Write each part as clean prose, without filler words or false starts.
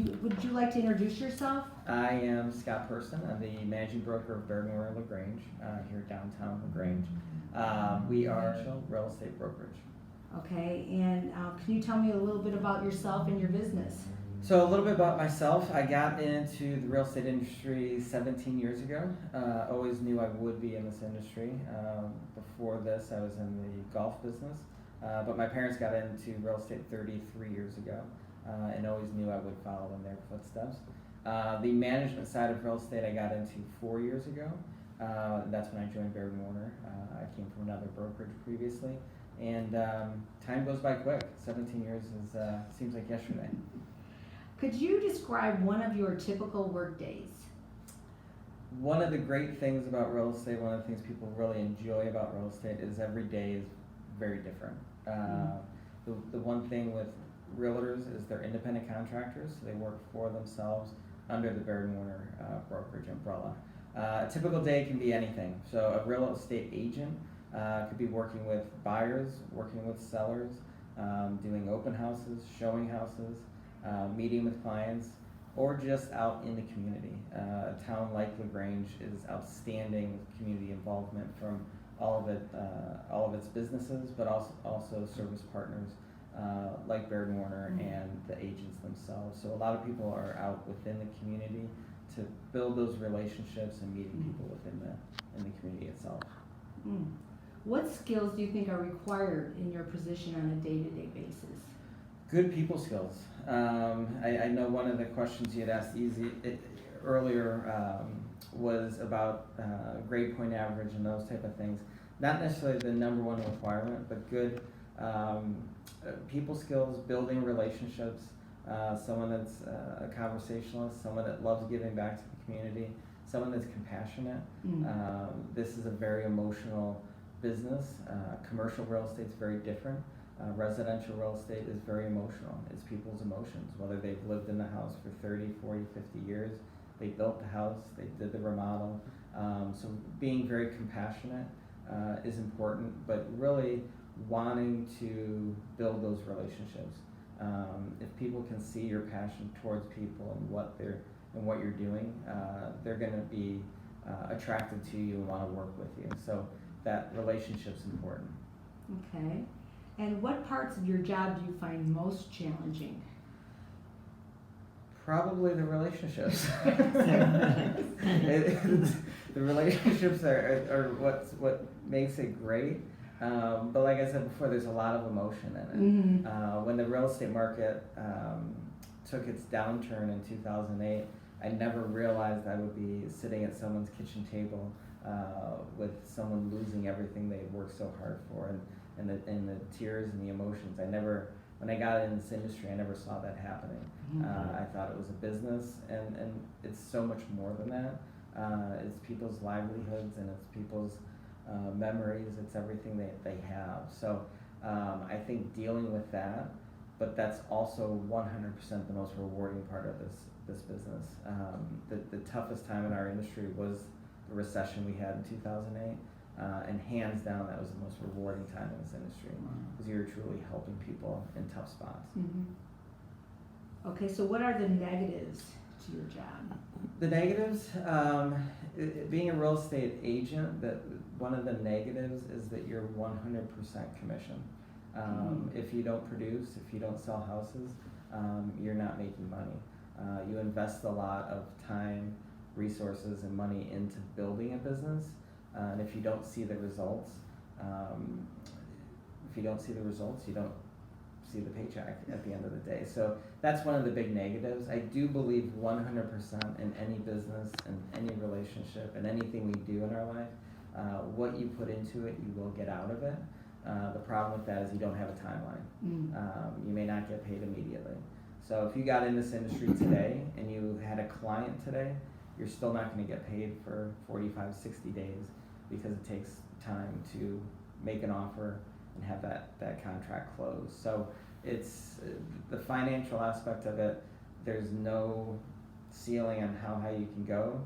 would you like to introduce yourself? I am Scott Person. I'm the managing broker of Baird and Warner LaGrange here downtown LaGrange. We are a real estate brokerage. Okay, and can you tell me a little bit about yourself and your business? So a little bit about myself. I got into the real estate industry 17 years ago. Always knew I would be in this industry. Before this, I was in the golf business. But my parents got into real estate 33 years ago and always knew I would follow in their footsteps. The management side of real estate I got into 4 years ago. That's when I joined Baird and Warner. I came from another brokerage previously. And time goes by quick. 17 years seems like yesterday. Could you describe one of your typical work days? One of the great things about real estate, one of the things people really enjoy about real estate is every day is very different. The one thing with realtors is they're independent contractors, so they work for themselves under the Baird and Warner brokerage umbrella. A typical day can be anything. So a real estate agent could be working with buyers, working with sellers, doing open houses, showing houses, meeting with clients, or just out in the community. A town like LaGrange is outstanding with community involvement from all of its businesses, but also service partners like Baird and Warner and the agents themselves. So a lot of people are out within the community to build those relationships and meeting people in the community itself. What skills do you think are required in your position on a day-to-day basis? Good people skills. I know one of the questions you had asked earlier was about grade point average and those type of things. Not necessarily the number one requirement, but good people skills, building relationships, someone that's a conversationalist, someone that loves giving back to the community, someone that's compassionate. This is a very emotional business. Commercial real estate is very different. Residential real estate is very emotional. It's people's emotions, whether they've lived in the house for 30, 40, 50 years, they built the house, they did the remodel. So being very compassionate is important, but really wanting to build those relationships. If people can see your passion towards people and what you're doing, they're going to be attracted to you and want to work with you. So that relationship's important. Okay. And what parts of your job do you find most challenging? Probably the relationships. The relationships are what makes it great. But like I said before, there's a lot of emotion in it. When the real estate market took its downturn in 2008, I never realized I would be sitting at someone's kitchen table with someone losing everything they had worked so hard for, and the tears and the emotions. When I got in this industry, I never saw that happening. I thought it was a business, and it's so much more than that. It's people's livelihoods, and it's people's memories. It's everything they have. So I think dealing with that, but that's also 100% the most rewarding part of this business. The toughest time in our industry was the recession we had in 2008. And hands down, that was the most rewarding time in this industry because you're truly helping people in tough spots. Okay, so what are the negatives to your job? The negatives, being a real estate agent, that one of the negatives is that you're 100% commission. If you don't produce, if you don't sell houses, you're not making money. You invest a lot of time, resources, and money into building a business. And if you don't see the results, you don't see the paycheck at the end of the day. So that's one of the big negatives. I do believe 100% in any business and any relationship and anything we do in our life, what you put into it, you will get out of it. The problem with that is you don't have a timeline. You may not get paid immediately. So if you got in this industry today and you had a client today, you're still not going to get paid for 45, 60 days because it takes time to make an offer and have that contract closed. So it's the financial aspect of it. There's no ceiling on how high you can go,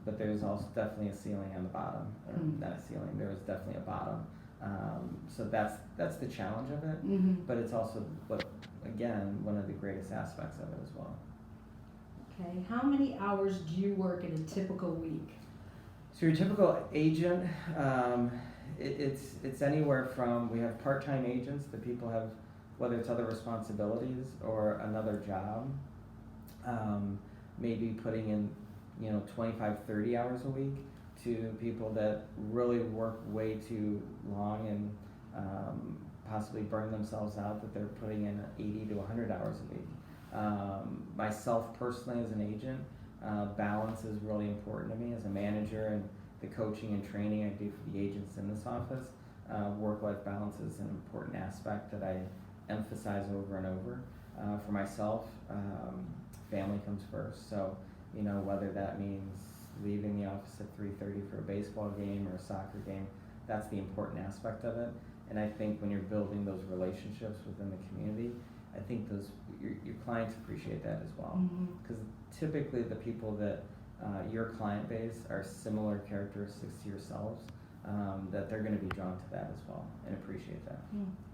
but there's also definitely a ceiling on the bottom. Or not a ceiling, there is definitely a bottom. So that's the challenge of it, but it's also, again, one of the greatest aspects of it as well. Okay, how many hours do you work in a typical week? So your typical agent, it's anywhere from, we have part-time agents that people have, whether it's other responsibilities or another job, maybe putting in, 25, 30 hours a week, to people that really work way too long and possibly burn themselves out, that they're putting in 80 to 100 hours a week. Myself personally as an agent, balance is really important to me as a manager, and the coaching and training I do for the agents in this office. Work-life balance is an important aspect that I emphasize over and over. For myself, family comes first, so whether that means leaving the office at 3:30 for a baseball game or a soccer game, that's the important aspect of it. And I think when you're building those relationships within the community, I think your clients appreciate that as well, because typically the people that your client base are similar characteristics to yourselves, that they're going to be drawn to that as well and appreciate that.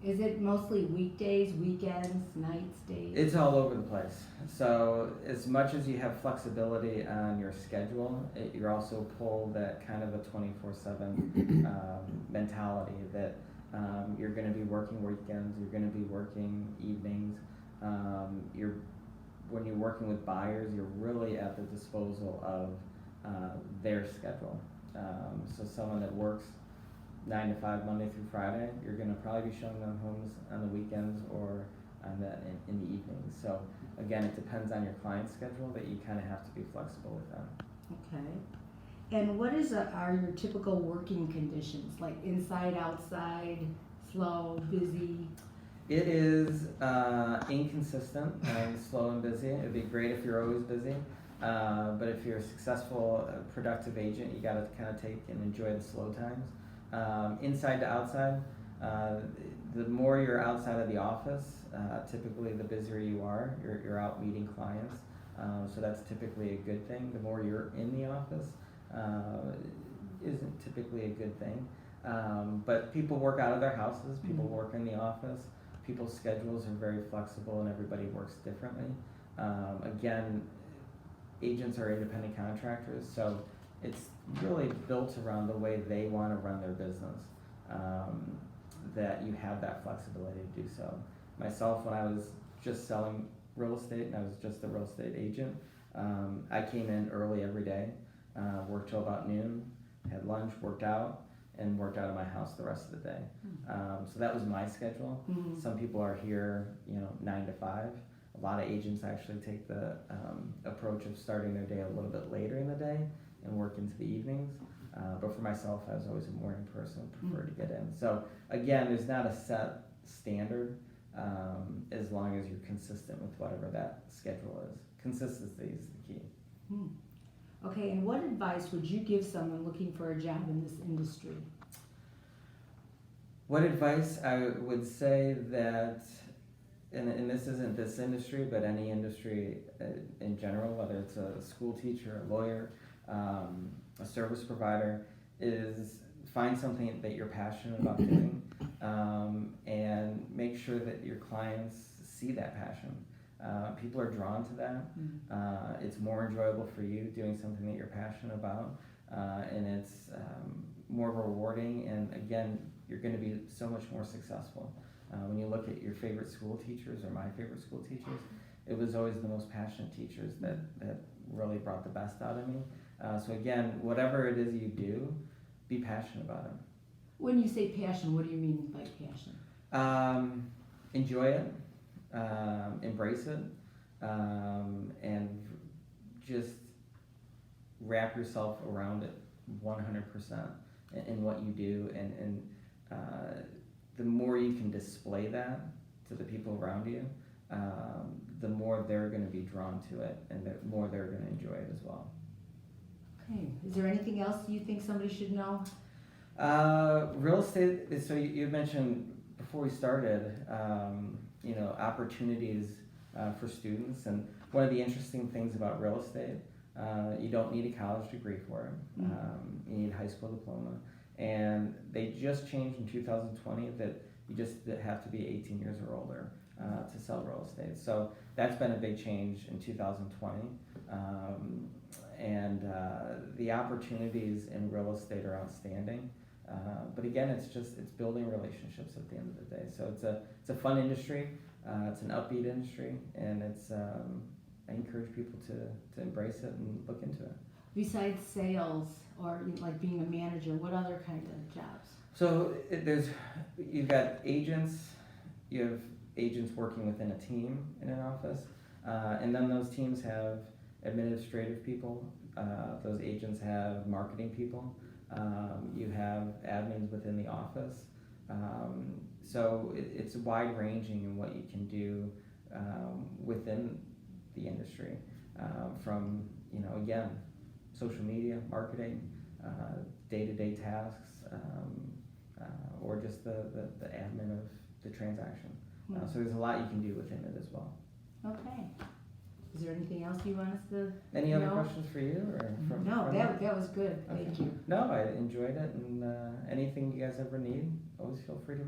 Is it mostly weekdays, weekends, nights, days? It's all over the place. So as much as you have flexibility on your schedule, you're also pulled that kind of a 24/7 mentality that you're going to be working weekends, you're going to be working evenings. When you're working with buyers, you're really at the disposal of their schedule. So someone that works 9 to 5 Monday through Friday, you're going to probably be showing them homes on the weekends or in the evenings. So again, it depends on your client's schedule, that you kind of have to be flexible with them. Okay. And what are your typical working conditions, like inside, outside, slow, busy? It is inconsistent and slow and busy. It'd be great if you're always busy, but if you're a successful, productive agent, you got to kind of take and enjoy the slow times. Inside to outside, the more you're outside of the office, typically the busier you are. You're out meeting clients, so that's typically a good thing. The more you're in the office, isn't typically a good thing. But people work out of their houses, people work in the office, people's schedules are very flexible and everybody works differently. Again, agents are independent contractors, so it's really built around the way they want to run their business, that you have that flexibility to do so. Myself, when I was just selling real estate and I was just a real estate agent, I came in early every day, worked till about noon, had lunch, worked out, and worked out of my house the rest of the day. So that was my schedule. Some people are here, 9 to 5. A lot of agents actually take the approach of starting their day a little bit later in the day and work into the evenings. But for myself, I was always a morning person, preferred to get in. So again, there's not a set standard, as long as you're consistent with whatever that schedule is. Consistency is the key. Okay, and what advice would you give someone looking for a job in this industry? What advice I would say that, and this isn't this industry, but any industry in general, whether it's a school teacher, a lawyer, a service provider, is find something that you're passionate about doing, and make sure that your clients see that passion. People are drawn to that. It's more enjoyable for you doing something that you're passionate about, and it's more rewarding, and again, you're going to be so much more successful. When you look at your favorite school teachers or my favorite school teachers, it was always the most passionate teachers that really brought the best out of me. So again, whatever it is you do, be passionate about it. When you say passion, what do you mean by passion? Enjoy it. Embrace it, and just wrap yourself around it 100% in what you do, and the more you can display that to the people around you, the more they're going to be drawn to it, and the more they're going to enjoy it as well. Okay, is there anything else you think somebody should know? Real estate, so you mentioned before we started, opportunities for students, and one of the interesting things about real estate, you don't need a college degree for it. You need a high school diploma, and they just changed in 2020 that you just have to be 18 years or older. to sell real estate. So that's been a big change in 2020. And the opportunities in real estate are outstanding. But again, it's building relationships at the end of the day. So it's a fun industry. It's an upbeat industry, and I encourage people to embrace it and look into it. Besides sales or like being a manager, what other kind of jobs? So you've got agents, you have agents working within a team in an office, and then those teams have administrative people, those agents have marketing people, you have admins within the office. So it's wide ranging in what you can do within the industry, from, again, social media, marketing, day-to-day tasks, or just the admin of the transaction. So there's a lot you can do within it as well. Okay. Is there anything else you want us to Any other know? questions for you? Or No, that was good. Okay. Thank you. No, I enjoyed it, and anything you guys ever need, always feel free to reach